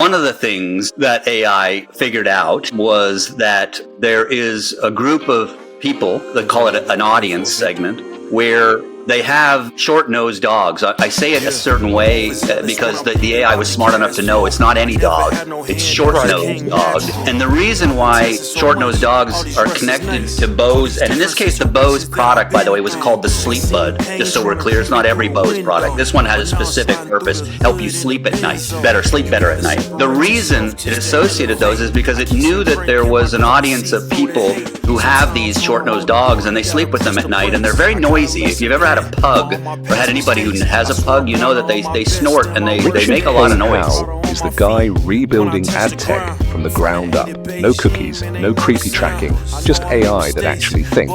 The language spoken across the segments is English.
One of the things that AI figured out was that there is a group of people that call it an audience segment where they have short-nosed dogs. I say it a certain way because the AI was smart enough to know it's not any dog, it's short-nosed dog. And the reason why short-nosed dogs are connected to Bose, and in this case the Bose product, by the way, was called the Sleep Bud, just so we're clear, it's not every Bose product. This one has a specific purpose, help you sleep at night, sleep better at night. The reason it associated those is because it knew that there was an audience of people who have these short-nosed dogs and they sleep with them at night, and they're very noisy. If you've ever had a pug or had anybody who has a pug, you know that they snort and they make a lot of noise. Howe is the guy rebuilding Adtech from the ground up. No cookies, no creepy tracking, just AI that actually thinks.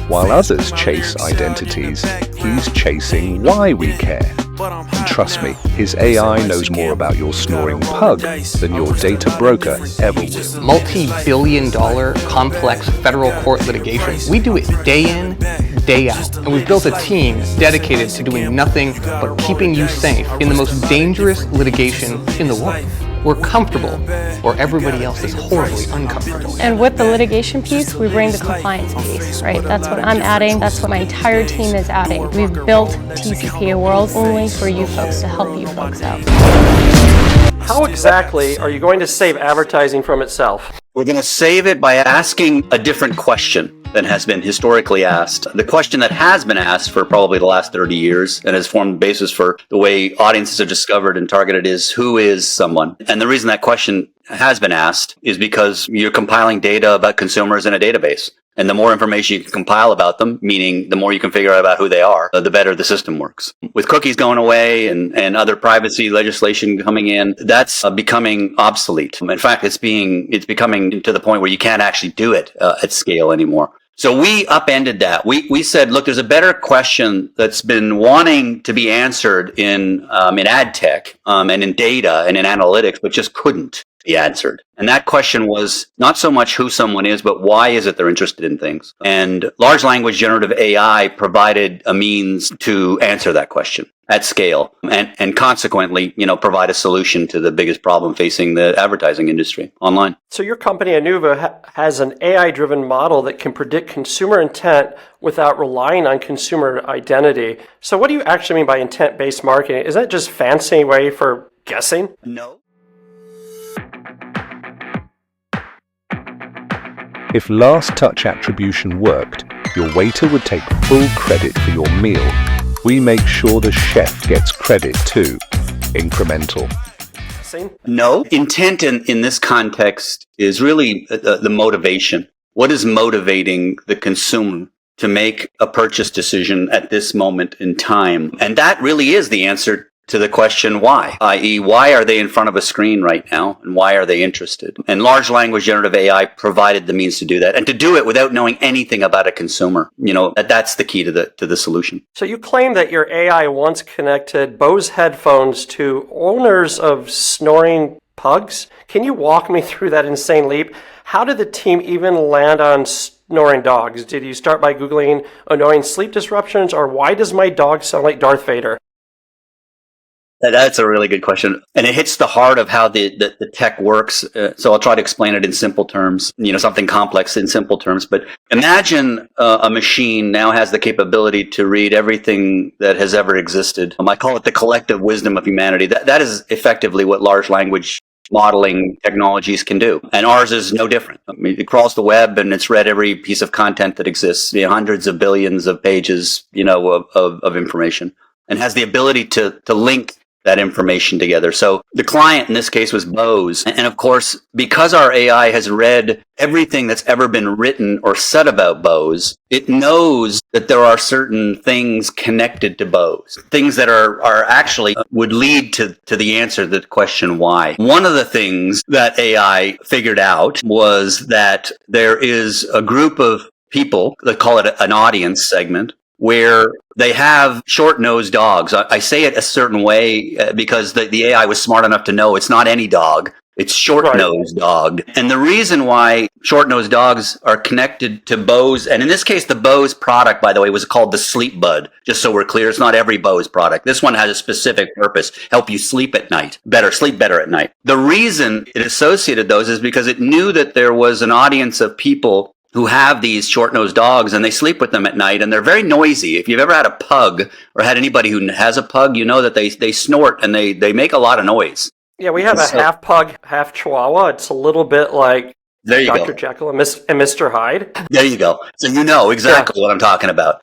While others chase identities, he's chasing why we care. And trust me, his AI knows more about your snoring pug than your data broker ever will. Multi-billion-dollar complex federal court litigation. We do it day in, day out. And we've built a team dedicated to doing nothing but keeping you safe in the most dangerous litigation in the world. We're comfortable where everybody else is horribly uncomfortable. And with the litigation piece, we bring the compliance piece, right? That's what I'm adding. That's what my entire team is adding. We've built TCPA World only for you folks to help you folks out. How exactly are you going to save advertising from itself? We're going to save it by asking a different question than has been historically asked. The question that has been asked for probably the last 30 years and has formed the basis for the way audiences are discovered and targeted is, who is someone? And the reason that question has been asked is because you're compiling data about consumers in a database. And the more information you can compile about them, meaning the more you can figure out about who they are, the better the system works. With cookies going away and other privacy legislation coming in, that's becoming obsolete. In fact, it's becoming to the point where you can't actually do it at scale anymore. So we upended that. We said, look, there's a better question that's been wanting to be answered in ad tech and in data and in analytics, but just couldn't be answered. And that question was not so much who someone is, but why is it they're interested in things? And large language generative AI provided a means to answer that question at scale and consequently, provide a solution to the biggest problem facing the advertising industry online. So your company, Inuvo, has an AI-driven model that can predict consumer intent without relying on consumer identity. So what do you actually mean by intent-based marketing? Is that just fancy way for guessing? No. If last touch attribution worked, your waiter would take full credit for your meal. We make sure the chef gets credit too. Incremental. No. Intent in this context is really the motivation. What is motivating the consumer to make a purchase decision at this moment in time? And that really is the answer to the question why, i.e. why are they in front of a screen right now and why are they interested? And large language generative AI provided the means to do that and to do it without knowing anything about a consumer. That's the key to the solution. So you claim that your AI once connected Bose headphones to owners of snoring pugs. Can you walk me through that insane leap? How did the team even land on snoring dogs? Did you start by Googling annoying sleep disruptions, or why does my dog sound like Darth Vader? That's a really good question. And it hits the heart of how the tech works. So I'll try to explain it in simple terms, something complex in simple terms. But imagine a machine now has the capability to read everything that has ever existed. I call it the collective wisdom of humanity. That is effectively what large language modeling technologies can do. And ours is no different. It crawls the web and it's read every piece of content that exists, hundreds of billions of pages, of information, and has the ability to link that information together. So the client in this case was Bose. And of course, because our AI has read everything that's ever been written or said about Bose, it knows that there are certain things connected to Bose, things that are actually would lead to the answer to the question why. One of the things that AI figured out was that there is a group of people that call it an audience segment where they have short-nosed dogs. I say it a certain way because the AI was smart enough to know it's not any dog, It's short-nosed dog. And the reason why short-nosed dogs are connected to Bose, and in this case, the Bose product, by the way, was called the Sleep Bud. Just so we're clear, it's not every Bose product. This one has a specific purpose, help you sleep at night, sleep better at night. The reason it associated those is because it knew that there was an audience of people who have these short-nosed dogs and they sleep with them at night and they're very noisy. If you've ever had a pug or had anybody who has a pug, you know that they snort and they make a lot of noise. Yeah, we have a half pug, half chihuahua. It's a little bit like Dr. Jekyll and Mr. Hyde. There you go. So you know exactly what I'm talking about.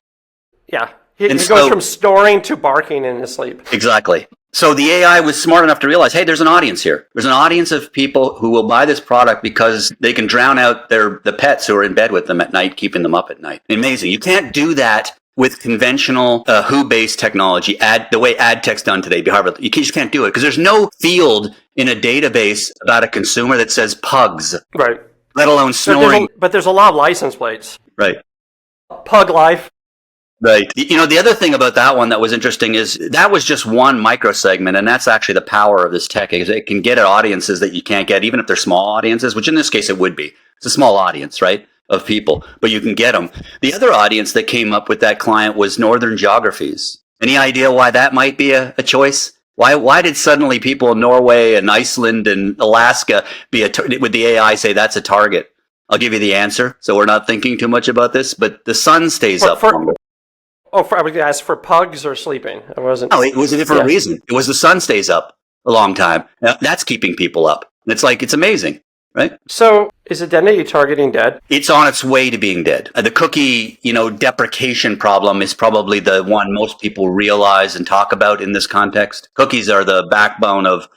Yeah. He goes from snoring to barking in his sleep. Exactly. So the AI was smart enough to realize, hey, there's an audience here. There's an audience of people who will buy this product because they can drown out the pets who are in bed with them at night, keeping them up at night. Amazing. You can't do that with conventional Who-based technology, the way Adtech's done today. You just can't do it because there's no field in a database about a consumer that says pugs, right? Let alone snoring. But there's a lot of license plates, right? Pug life. Right. You know, the other thing about that one that was interesting is that was just one micro segment, and that's actually the power of this tech, is it can get at audiences that you can't get, even if they're small audiences, which in this case it would be. It's a small audience, right, of people, but you can get them. The other audience that came up with that client was northern geographies. Any idea why that might be a choice? Why did suddenly people in Norway and Iceland and Alaska would the AI say that's a target? I'll give you the answer, so we're not thinking too much about this, but the sun stays up longer. I was going to ask for pugs or sleeping. I wasn't. No, it was a different reason. It was the sun stays up a long time. Now, that's keeping people up. And it's amazing, right? So is identity targeting dead? It's on its way to being dead. The cookie, deprecation problem is probably the one most people realize and talk about in this context. Cookies are the backbone of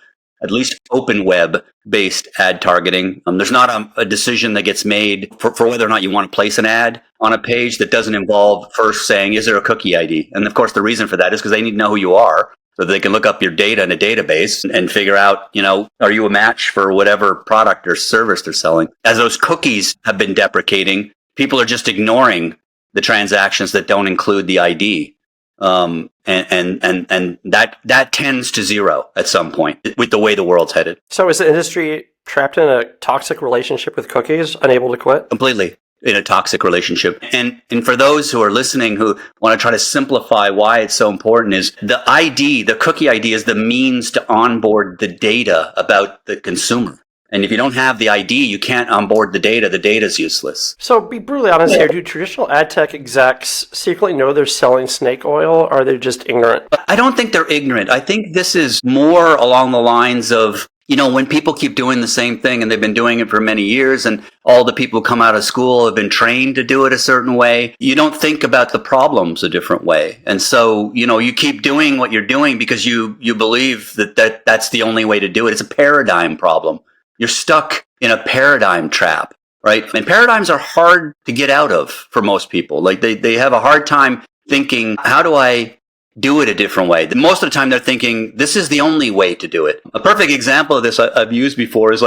at least open web-based ad targeting. There's not a decision that gets made for whether or not you want to place an ad on a page that doesn't involve first saying, is there a cookie ID? And of course, the reason for that is because they need to know who you are so that they can look up your data in a database and figure out, are you a match for whatever product or service they're selling? As those cookies have been deprecating, people are just ignoring the transactions that don't include the ID. And that tends to zero at some point with the way the world's headed. So is the industry trapped in a toxic relationship with cookies, unable to quit? Completely in a toxic relationship. And for those who are listening who want to try to simplify why it's so important, is the cookie ID is the means to onboard the data about the consumer. And if you don't have the ID, you can't onboard the data. The data's useless. So be brutally honest here. Do traditional ad tech execs secretly know they're selling snake oil, or are they just ignorant? I don't think they're ignorant. I think this is more along the lines of, when people keep doing the same thing and they've been doing it for many years and all the people who come out of school have been trained to do it a certain way, you don't think about the problems a different way. And so, you keep doing what you're doing because you believe that's the only way to do it. It's a paradigm problem. You're stuck in a paradigm trap, right? And paradigms are hard to get out of for most people. Like they have a hard time thinking, how do I do it a different way? Most of the time they're thinking, this is the only way to do it. A perfect example of this I've used before is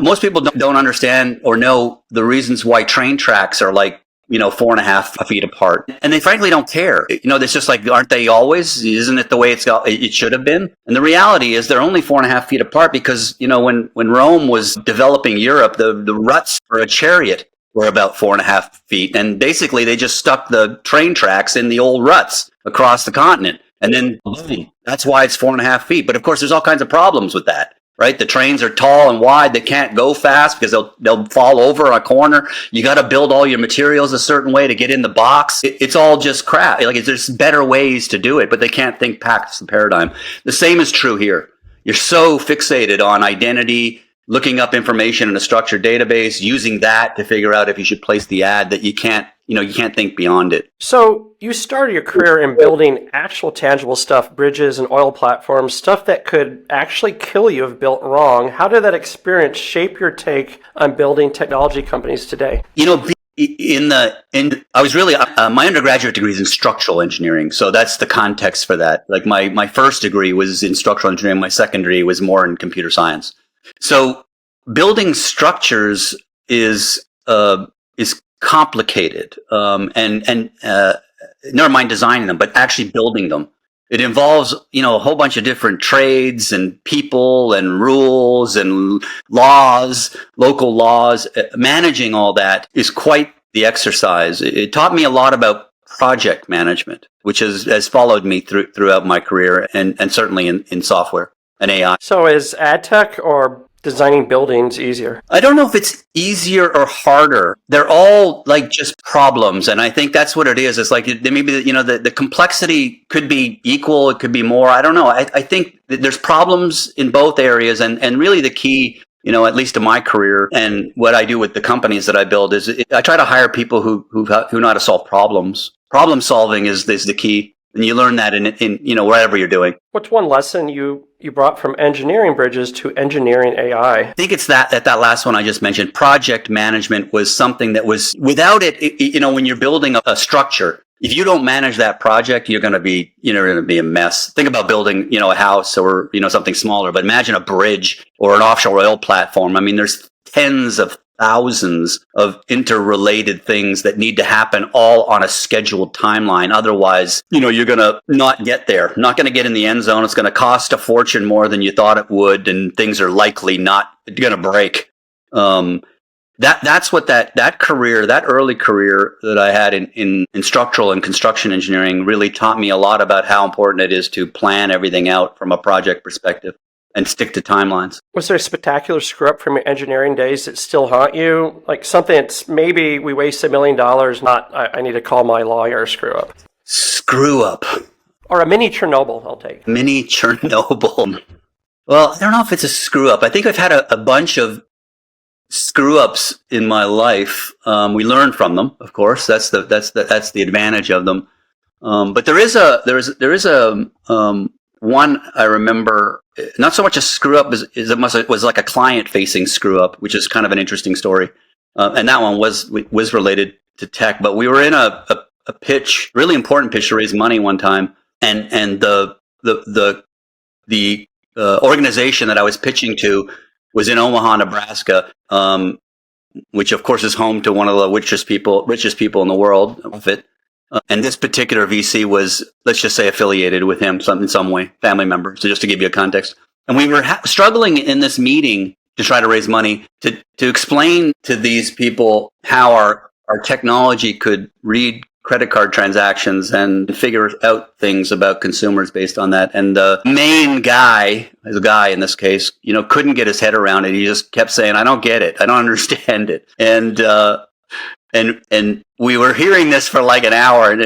most people don't understand or know the reasons why train tracks are 4.5 feet apart. And they frankly don't care. It's just aren't they always? Isn't it the way it should have been? And the reality is they're only 4.5 feet apart because, when Rome was developing Europe, the ruts for a chariot were about 4.5 feet. And basically they just stuck the train tracks in the old ruts across the continent. And then boom, that's why it's 4.5 feet. But of course, there's all kinds of problems with that. Right? The trains are tall and wide. They can't go fast because they'll fall over a corner. You got to build all your materials a certain way to get in the box. It's all just crap. There's better ways to do it, but they can't think past the paradigm. The same is true here. You're so fixated on identity, looking up information in a structured database, using that to figure out if you should place the ad that you can't think beyond it. So you started your career in building actual tangible stuff, bridges and oil platforms, stuff that could actually kill you if built wrong. How did that experience shape your take on building technology companies today? I was really, my undergraduate degree is in structural engineering. So that's the context for that. My first degree was in structural engineering. My second degree was more in computer science. So building structures is complicated, and never mind designing them, but actually building them It involves, a whole bunch of different trades and people and rules and laws, local laws. Managing all that is quite the exercise. It taught me a lot about project management, which has followed me throughout my career and certainly in software and AI. So is Adtech or designing buildings easier? I don't know if it's easier or harder. They're all like just problems. And I think that's what it is. It's like maybe, the complexity could be equal. It could be more. I don't know. I think that there's problems in both areas. And really the key, at least in my career and what I do with the companies that I build is I try to hire people who know how to solve problems. Problem solving is the key. And you learn that in whatever you're doing. What's one lesson you brought from engineering bridges to engineering AI? I think it's that last one I just mentioned. Project management was something that was without it. When you're building a structure, if you don't manage that project, you're going to be a mess. Think about building, a house or something smaller. But imagine a bridge or an offshore oil platform. I mean, there's tens of thousands of interrelated things that need to happen all on a scheduled timeline. Otherwise, you're going to not get there, not going to get in the end zone. It's going to cost a fortune more than you thought it would. And things are likely not going to break. That's what that early career that I had in structural and construction engineering really taught me a lot about how important it is to plan everything out from a project perspective and stick to timelines. Was there a spectacular screw up from your engineering days that still haunt you? Like something that's maybe we wasted $1 million, not I need to call my lawyer screw up. Screw up. Or a mini Chernobyl, I'll take. Mini Chernobyl. Well, I don't know if it's a screw up. I think I've had a bunch of screw ups in my life. We learn from them, of course. That's the advantage of them. But there is a one I remember, not so much a screw up as it was like a client facing screw up, which is kind of an interesting story. And that one was related to tech, but we were in a pitch, really important pitch to raise money one time. And the organization that I was pitching to was in Omaha, Nebraska, which of course is home to one of the richest people in the world. And this particular VC was, let's just say, affiliated with him in some way, family member. So just to give you a context. And we were struggling in this meeting to try to raise money to explain to these people how our technology could read credit card transactions and figure out things about consumers based on that. And the main guy, as a guy in this case, couldn't get his head around it. He just kept saying, "I don't get it. I don't understand it." And we were hearing this for like an hour, and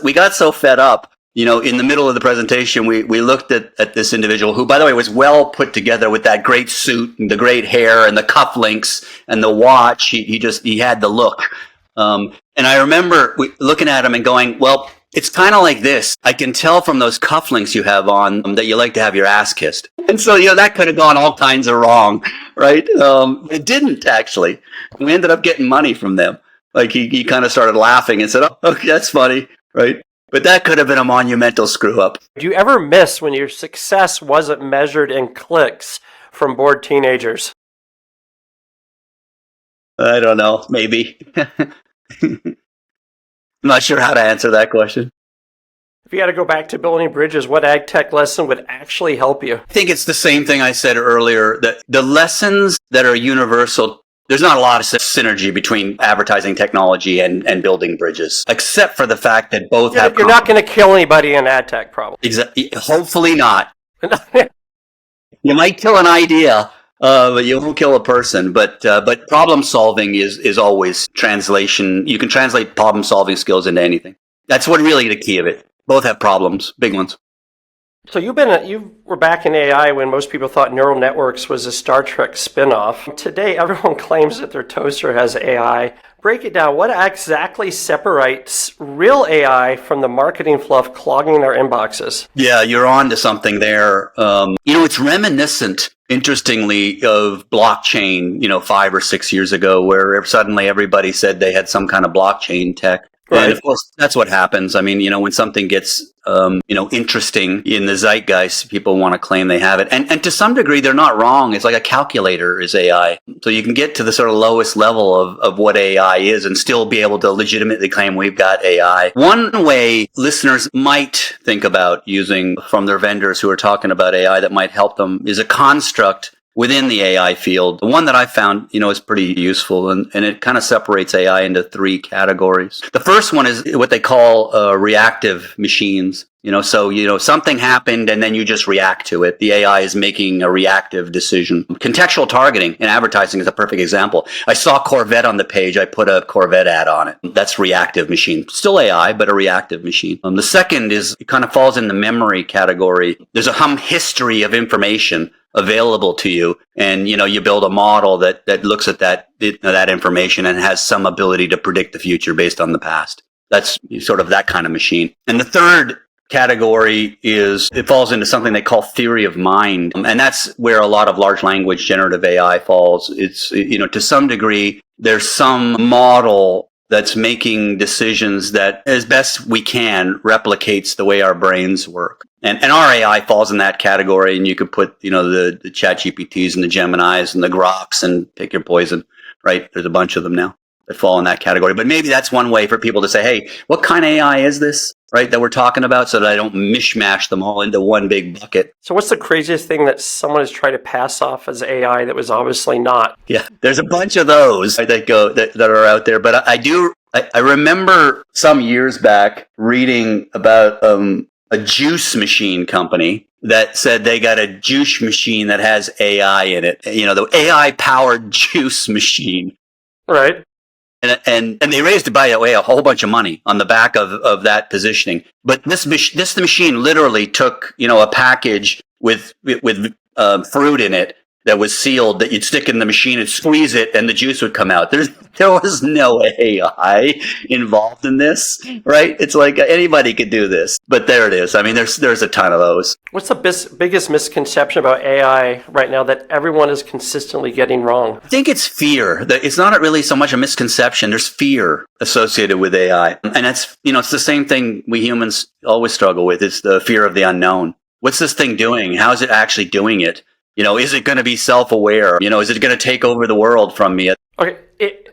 we got so fed up. In the middle of the presentation, we looked at this individual who, by the way, was well put together with that great suit and the great hair and the cufflinks and the watch. He had the look. And I remember looking at him and going, "Well, it's kind of like this. I can tell from those cufflinks you have on that you like to have your ass kissed." And so, that could have gone all kinds of wrong, right? It didn't actually. We ended up getting money from them. Like he kind of started laughing and said, "Oh, okay, that's funny," right? But that could have been a monumental screw up. Do you ever miss when your success wasn't measured in clicks from bored teenagers? I don't know, maybe. I'm not sure how to answer that question. If you had to go back to building bridges, what ag tech lesson would actually help you? I think it's the same thing I said earlier, that the lessons that are universal, there's not a lot of synergy between advertising technology and building bridges, except for the fact that both have... You're not going to kill anybody in ad tech, probably. Exactly. Hopefully not. You might kill an idea, but you won't kill a person. But problem solving is always translation. You can translate problem solving skills into anything. That's what really the key of it. Both have problems, big ones. So you were back in AI when most people thought neural networks was a Star Trek spinoff. Today, everyone claims that their toaster has AI. Break it down. What exactly separates real AI from the marketing fluff clogging their inboxes? Yeah, you're on to something there. It's reminiscent, interestingly, of blockchain, 5 or 6 years ago, where suddenly everybody said they had some kind of blockchain tech. Right. And of course, that's what happens. I mean, when something gets, interesting in the zeitgeist, people want to claim they have it. And to some degree, they're not wrong. It's like a calculator is AI. So you can get to the sort of lowest level of what AI is and still be able to legitimately claim we've got AI. One way listeners might think about using from their vendors who are talking about AI that might help them is a construct within the AI field. The one that I found, is pretty useful, and it kind of separates AI into three categories. The first one is what they call reactive machines. So something happened and then you just react to it. The AI is making a reactive decision. Contextual targeting in advertising is a perfect example. I saw Corvette on the page. I put a Corvette ad on it. That's reactive machine. Still AI, but a reactive machine. The second is, it kind of falls in the memory category. There's a history of information available to you, and you build a model that looks at that information and has some ability to predict the future based on the past. That's sort of that kind of machine. And the third category is, it falls into something they call theory of mind, and that's where a lot of large language generative AI falls. It's to some degree there's some model that's making decisions that, as best we can, replicates the way our brains work. And our AI falls in that category, and you could put, the ChatGPTs and the Geminis and the Groks and pick your poison, right? There's a bunch of them now that fall in that category. But maybe that's one way for people to say, hey, what kind of AI is this, right, that we're talking about, so that I don't mishmash them all into one big bucket. So what's the craziest thing that someone has tried to pass off as AI that was obviously not? Yeah, there's a bunch of those that are out there. But I remember some years back reading about a juice machine company that said they got a juice machine that has AI in it. The AI powered juice machine. Right. And they raised, by the way, a whole bunch of money on the back of that positioning. But this machine literally took, a package with fruit in it that was sealed that you'd stick in the machine and squeeze it and the juice would come out. There was no AI involved in this, right? It's like anybody could do this, but there it is. I mean, there's a ton of those. What's the biggest misconception about AI right now that everyone is consistently getting wrong? I think it's fear. It's not really so much a misconception. There's fear associated with AI. And that's, it's the same thing we humans always struggle with. It's the fear of the unknown. What's this thing doing? How is it actually doing it? Is it going to be self-aware? Is it going to take over the world from me? Okay,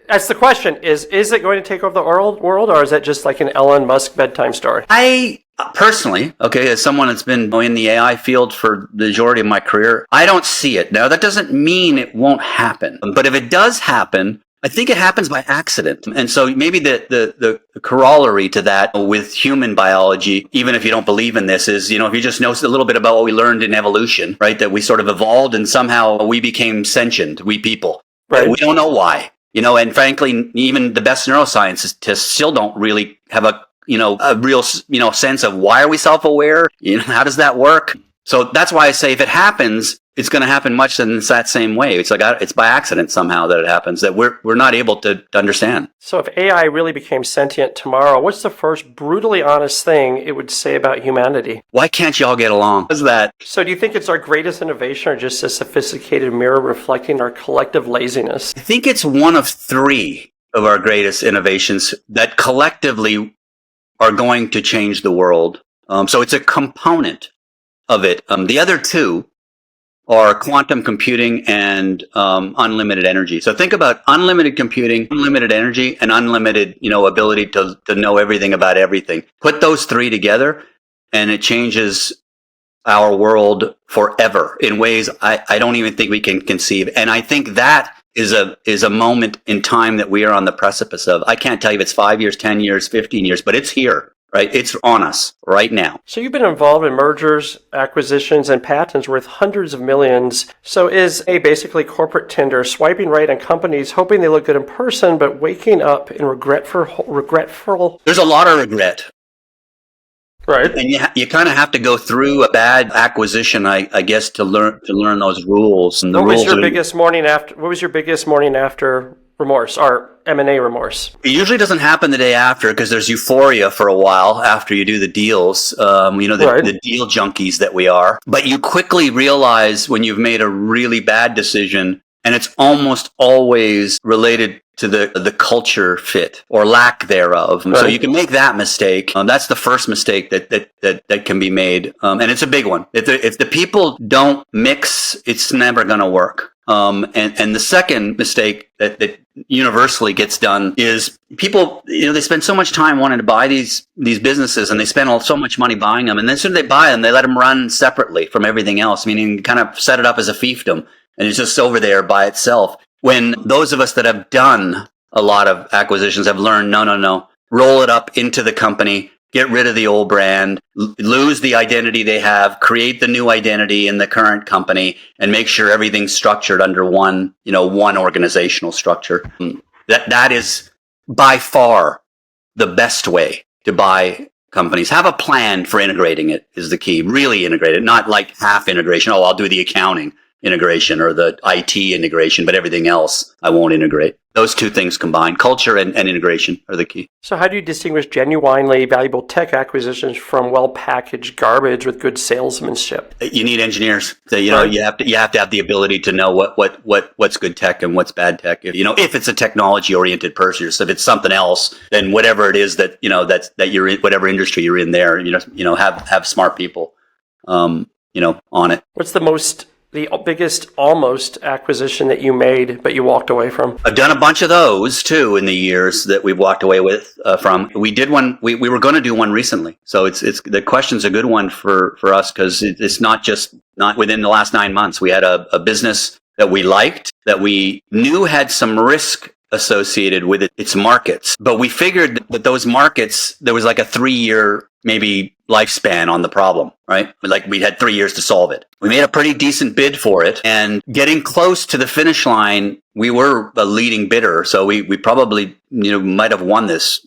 that's the question. Is it going to take over the world, or is that just like an Elon Musk bedtime story? I personally, as someone that's been in the AI field for the majority of my career, I don't see it. Now, that doesn't mean it won't happen. But if it does happen, I think it happens by accident. And so maybe the corollary to that with human biology, even if you don't believe in this, is, if you just know a little bit about what we learned in evolution, right? That we sort of evolved and somehow we became sentient, we people. Right. We don't know why. And frankly, even the best neuroscientists still don't really have a real, sense of why are we self-aware? How does that work? So that's why I say if it happens, it's going to happen much in that same way. It's like it's by accident somehow that it happens, that we're not able to understand. So if AI really became sentient tomorrow, what's the first brutally honest thing it would say about humanity? Why can't you all get along? What's that? So do you think it's our greatest innovation, or just a sophisticated mirror reflecting our collective laziness? I think it's one of three of our greatest innovations that collectively are going to change the world. So it's a component of it. The other two are quantum computing and unlimited energy. So think about unlimited computing, unlimited energy, and unlimited, ability to know everything about everything. Put those three together, and it changes our world forever in ways I don't even think we can conceive. And I think that is a moment in time that we are on the precipice of. I can't tell you if it's 5 years, 10 years, 15 years, but it's here. Right? It's on us right now. So you've been involved in mergers, acquisitions, and patents worth hundreds of millions. So is basically corporate Tinder, swiping right on companies, hoping they look good in person, but waking up in regretful. There's a lot of regret. Right. And you kind of have to go through a bad acquisition, I guess, to learn those rules. And What was your biggest morning after remorse, or M&A remorse? It usually doesn't happen the day after, because there's euphoria for a while after you do the deals, the deal junkies that we are. But you quickly realize when you've made a really bad decision, and it's almost always related to the culture fit or lack thereof. Right. So you can make that mistake. That's the first mistake that can be made. And it's a big one. If the people don't mix, it's never going to work. And the second mistake that universally gets done is people, they spend so much time wanting to buy these businesses, and they spend so much money buying them. And then as soon as they buy them, they let them run separately from everything else, meaning kind of set it up as a fiefdom. And it's just over there by itself. When those of us that have done a lot of acquisitions have learned, no, roll it up into the company, get rid of the old brand, lose the identity they have, create the new identity in the current company, and make sure everything's structured under one organizational structure. That is by far the best way to buy companies. Have a plan for integrating it is the key. Really integrate it, not like half integration. Oh, I'll do the accounting integration or the IT integration, but everything else I won't integrate. Those two things combined, culture and integration, are the key. So how do you distinguish genuinely valuable tech acquisitions from well-packaged garbage with good salesmanship? You need engineers. So, you have to have the ability to know what's good tech and what's bad tech. If it's a technology-oriented person, if it's something else, then whatever it is that that you're in, whatever industry you're in there, have smart people, on it. What's the biggest almost acquisition that you made, but you walked away from? I've done a bunch of those too in the years that we've walked away from. We did one. We were going to do one recently, so it's the question's a good one for us because it's not within the last 9 months. We had a business that we liked, that we knew had some risk associated with its markets, but we figured that those markets, there was like a 3-year maybe lifespan on the problem, right? Like we had 3 years to solve it. We made a pretty decent bid for it, and getting close to the finish line, we were a leading bidder. So we probably, might have won this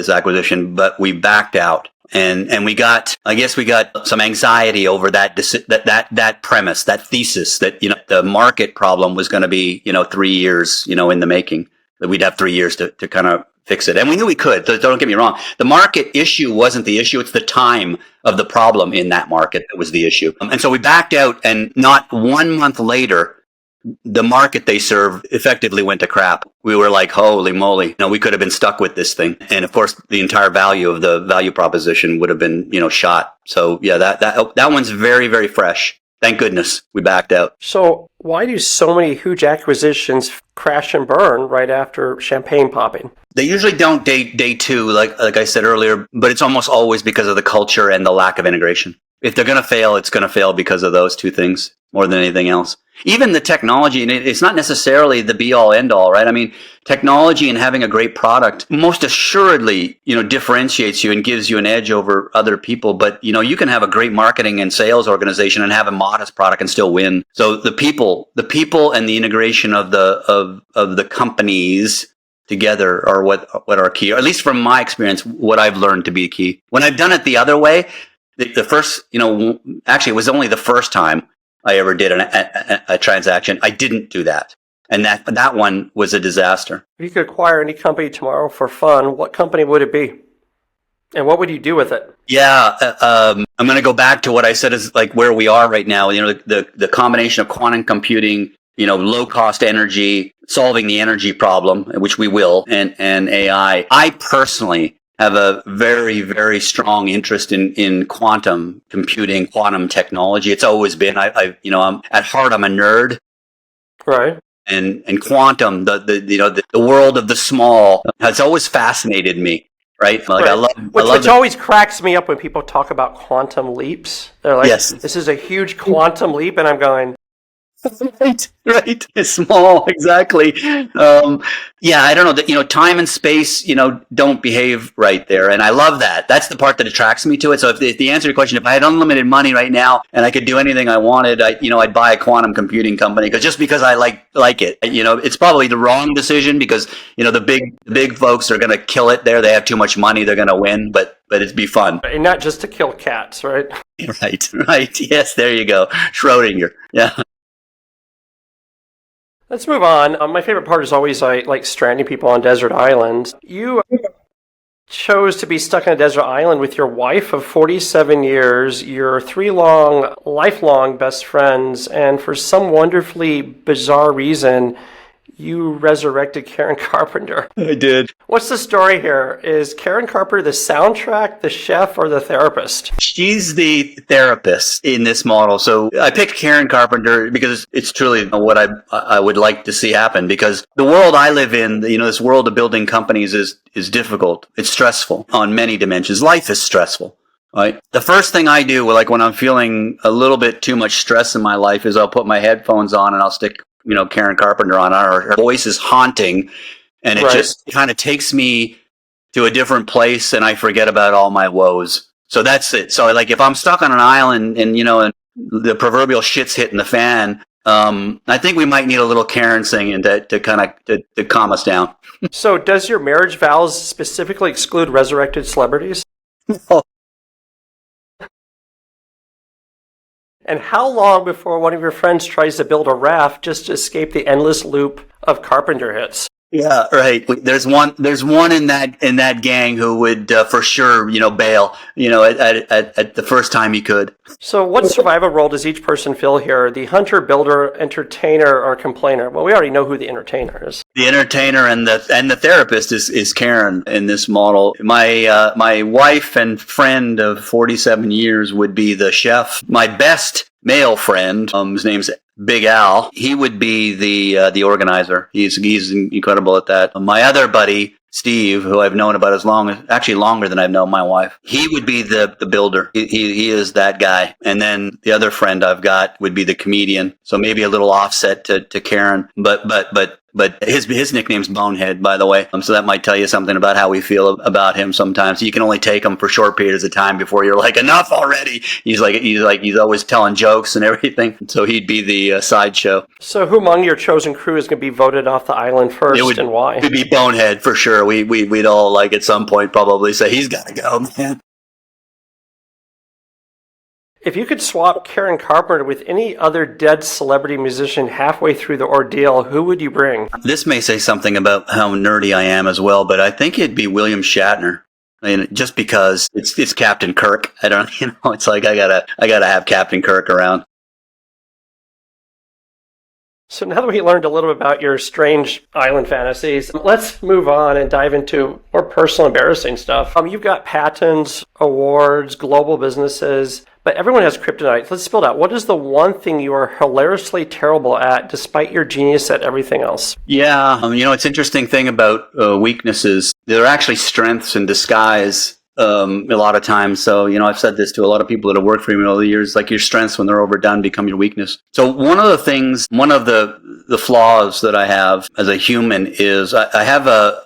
acquisition, but we backed out. And we got some anxiety over that premise, that thesis that, the market problem was going to be, 3 years, in the making, that we'd have 3 years to kind of fix it. And we knew we could. Don't get me wrong. The market issue wasn't the issue. It's the time of the problem in that market that was the issue. And so we backed out, and not 1 month later, the market they serve effectively went to crap. We were like, holy moly, we could have been stuck with this thing. And of course, the entire value of the value proposition would have been, shot. So yeah, that one's very, very fresh. Thank goodness we backed out. So why do so many huge acquisitions crash and burn right after champagne popping? They usually don't day two, like I said earlier, but it's almost always because of the culture and the lack of integration. If they're going to fail, it's going to fail because of those two things more than anything else. Even the technology, and it's not necessarily the be-all, end-all, right? I mean, technology and having a great product most assuredly, differentiates you and gives you an edge over other people. But, you can have a great marketing and sales organization and have a modest product and still win. So the people and the integration of the companies together are what are key, or at least from my experience, what I've learned to be key. When I've done it the other way, the first, actually it was only the first time I ever did a transaction, I didn't do that. And that one was a disaster. If you could acquire any company tomorrow for fun, what company would it be? And what would you do with it? Yeah, I'm going to go back to what I said is like where we are right now. The combination of quantum computing, low cost energy, solving the energy problem, which we will, and AI. I personally have a very, very strong interest in quantum computing, quantum technology. It's always been. I'm at heart, I'm a nerd. Right. And quantum, the world of the small, has always fascinated me. Right. Like right. Which always cracks me up when people talk about quantum leaps. They're like, yes, this is a huge quantum leap, and I'm going, Right. It's small. Exactly. Yeah, I don't know that, time and space, don't behave right there. And I love that. That's the part that attracts me to it. So if the answer to your question, if I had unlimited money right now and I could do anything I wanted, I'd buy a quantum computing company because I like it. It's probably the wrong decision because, the big folks are going to kill it there. They have too much money. They're going to win, but it'd be fun. And not just to kill cats, right? Right. Yes. There you go. Schrodinger. Yeah. Let's move on. My favorite part is always I like stranding people on desert islands. You chose to be stuck on a desert island with your wife of 47 years, your 3 lifelong best friends, and for some wonderfully bizarre reason, you resurrected Karen Carpenter. I did. What's the story here? Is Karen Carpenter the soundtrack, the chef, or the therapist? She's the therapist in this model. So I picked Karen Carpenter because it's truly what I would like to see happen, because the world I live in, this world of building companies is difficult. It's stressful on many dimensions. Life is stressful. Right. The first thing I do, like when I'm feeling a little bit too much stress in my life, is I'll put my headphones on and I'll stick, Karen Carpenter on. Her voice is haunting, and it just kind of takes me to a different place, and I forget about all my woes. So that's it. So like if I'm stuck on an island and and the proverbial shit's hitting the fan, I think we might need a little Karen singing to calm us down. So does your marriage vows specifically exclude resurrected celebrities? And how long before one of your friends tries to build a raft just to escape the endless loop of Carpenter hits? Yeah, right. There's one in that gang who would for sure, bail, at the first time he could. So what survival role does each person fill here? The hunter, builder, entertainer, or complainer? Well, we already know who the entertainer is. The entertainer and the therapist is Karen in this model. My wife and friend of 47 years would be the chef. My best male friend, his name's Big Al. He would be the organizer. He's incredible at that. My other buddy, Steve, who I've known about actually longer than I've known my wife, he would be the builder. He is that guy. And then the other friend I've got would be the comedian. So maybe a little offset to Karen, but his nickname's Bonehead, by the way. So that might tell you something about how we feel about him sometimes. You can only take him for short periods of time before you're like, enough already. He's always telling jokes and everything. So he'd be the sideshow. So who among your chosen crew is going to be voted off the island first, and why? It would be Bonehead for sure. We'd all at some point probably say, he's got to go, man. If you could swap Karen Carpenter with any other dead celebrity musician halfway through the ordeal, who would you bring? This may say something about how nerdy I am as well, but I think it'd be William Shatner. I mean, just because it's Captain Kirk. I don't, it's like I gotta have Captain Kirk around. So now that we learned a little bit about your strange island fantasies, let's move on and dive into more personal, embarrassing stuff. You've got patents, awards, global businesses, but everyone has kryptonite. Let's spill it out. What is the one thing you are hilariously terrible at, despite your genius at everything else? Yeah, it's interesting thing about weaknesses. They're actually strengths in disguise. A lot of times. So, I've said this to a lot of people that have worked for me over the years, like your strengths when they're overdone become your weakness. So one of the flaws that I have as a human is I have a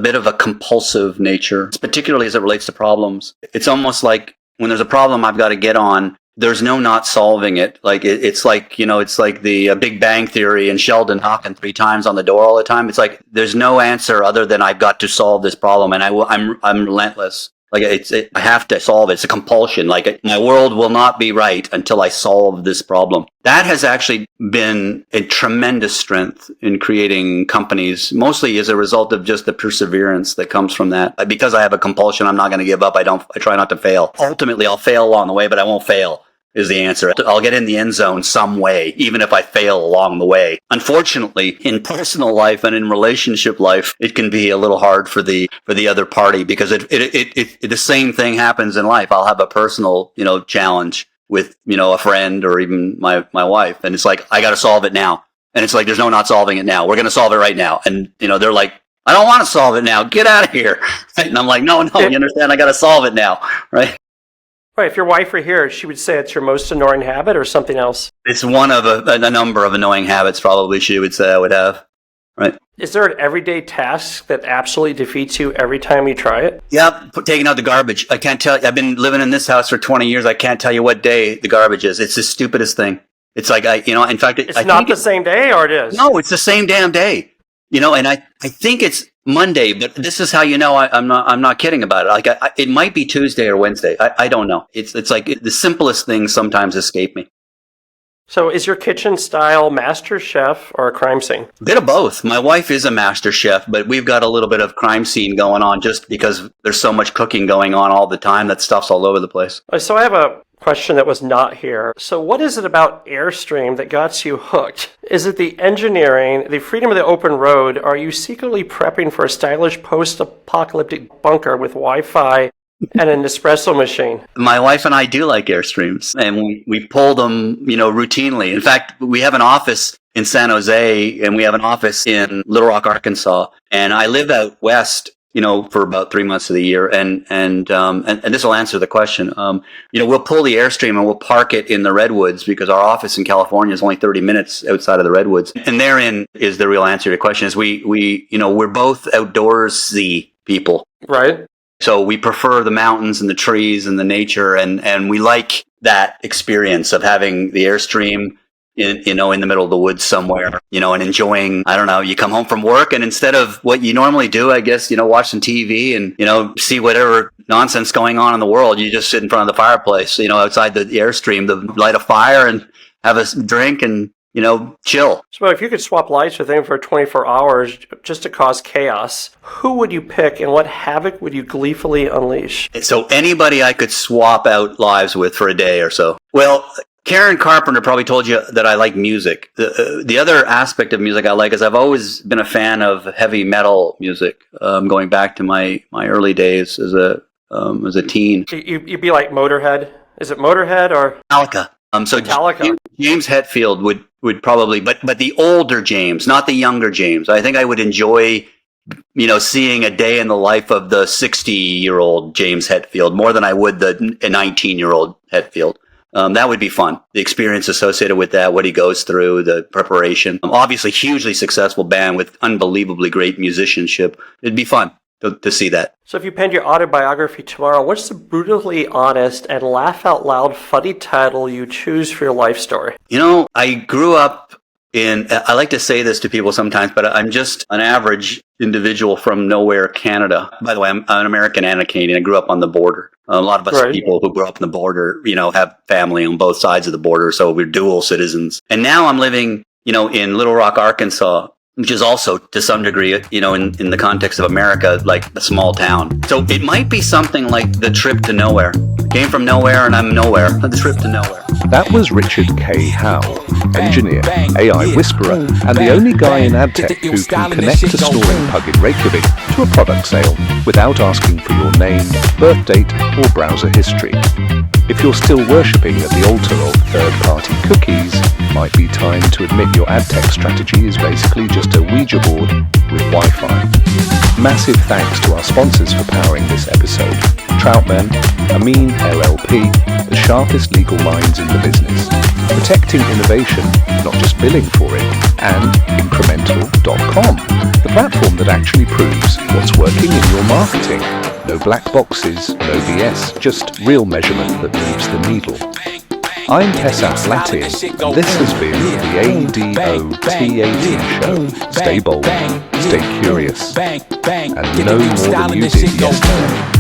bit of a compulsive nature, particularly as it relates to problems. It's almost like when there's a problem I've got to get on, there's no not solving it. Like it's like the Big Bang Theory and Sheldon knocking 3 times on the door all the time. It's like there's no answer other than I've got to solve this problem, and I'm relentless. Like I have to solve it. It's a compulsion. Like my world will not be right until I solve this problem. That has actually been a tremendous strength in creating companies, mostly as a result of just the perseverance that comes from that. Because I have a compulsion, I'm not going to give up. I try not to fail. Ultimately, I'll fail along the way, but I won't fail. Is the answer. I'll get in the end zone some way, even if I fail along the way. Unfortunately, in personal life and in relationship life, it can be a little hard for the other party, because the same thing happens in life. I'll have a personal, challenge with, a friend or even my wife, and it's like, I got to solve it now. And it's like, there's no not solving it now. We're going to solve it right now. And, they're like, I don't want to solve it now. Get out of here. Right? And I'm like, no, you understand? I got to solve it now. Right. Right, if your wife were here, she would say it's your most annoying habit or something else. It's one of a number of annoying habits, probably, she would say I would have. Right. Is there an everyday task that absolutely defeats you every time you try it? Yeah, taking out the garbage. I can't tell you. I've been living in this house for 20 years. I can't tell you what day the garbage is. It's the stupidest thing. It's like, in fact... It's not the same day, or it is? No, it's the same damn day. And I think it's Monday, but this is how I'm not kidding about it. Like it might be Tuesday or Wednesday. I don't know. It's like the simplest things sometimes escape me. So is your kitchen style master chef or a crime scene? A bit of both. My wife is a master chef, but we've got a little bit of crime scene going on just because there's so much cooking going on all the time that stuff's all over the place. So I have a question that was not here. So what is it about Airstream that got you hooked? Is it the engineering, the freedom of the open road? Are you secretly prepping for a stylish post-apocalyptic bunker with Wi-Fi and an espresso machine? My wife and I do like Airstreams, and we pull them, routinely. In fact, we have an office in San Jose, and we have an office in Little Rock, Arkansas. And I live out west, for about 3 months of the year. And this will answer the question. We'll pull the Airstream and we'll park it in the Redwoods because our office in California is only 30 minutes outside of the Redwoods. And therein is the real answer to your question is we're both outdoorsy people. Right. So we prefer the mountains and the trees and the nature. And we like that experience of having the Airstream in the middle of the woods somewhere, and enjoying, I don't know, you come home from work and instead of what you normally do, I guess, watch some TV and, see whatever nonsense going on in the world, you just sit in front of the fireplace, outside the Airstream, light a fire and have a drink and, chill. So if you could swap lives with him for 24 hours just to cause chaos, who would you pick and what havoc would you gleefully unleash? So anybody I could swap out lives with for a day or so. Well, Karen Carpenter probably told you that I like music. The other aspect of music I like is I've always been a fan of heavy metal music, going back to my early days as a teen. You'd be like Motorhead. Is it Motorhead or Metallica? Metallica. James Hetfield would probably, but the older James, not the younger James. I think I would enjoy, seeing a day in the life of the 60-year-old James Hetfield more than I would the 19-year-old Hetfield. That would be fun. The experience associated with that, what he goes through, the preparation. Obviously, hugely successful band with unbelievably great musicianship. It'd be fun to see that. So if you penned your autobiography tomorrow, what's the brutally honest and laugh out loud funny title you choose for your life story? I grew up I like to say this to people sometimes, but I'm just an average individual from nowhere, Canada. By the way, I'm an American and a Canadian. I grew up on the border. A lot of us people who grew up on the border, have family on both sides of the border, so we're dual citizens. And now I'm living, in Little Rock, Arkansas, which is also, to some degree, in the context of America, like a small town. So it might be something like The Trip to Nowhere. Came from nowhere and I'm nowhere. The Trip to Nowhere. That was Richard K. Howe, engineer, AI whisperer, and the only guy in Adtech who can connect a snoring pug in Reykjavik to a product sale without asking for your name, birth date, or browser history. If you're still worshipping at the altar of third-party cookies, might be time to admit your Adtech strategy is basically just a Ouija board with Wi-Fi. Massive thanks to our sponsors for powering this episode. Troutman, Amin LLP, the sharpest legal minds in the business. Protecting innovation, not just billing for it. And Incremental.com, the platform that actually proves what's working in your marketing. No black boxes, no BS, just real measurement that moves the needle. I'm Pesach Latin, and this has been the ADOTAT Show. Stay bold, stay curious, and no more than you did yesterday.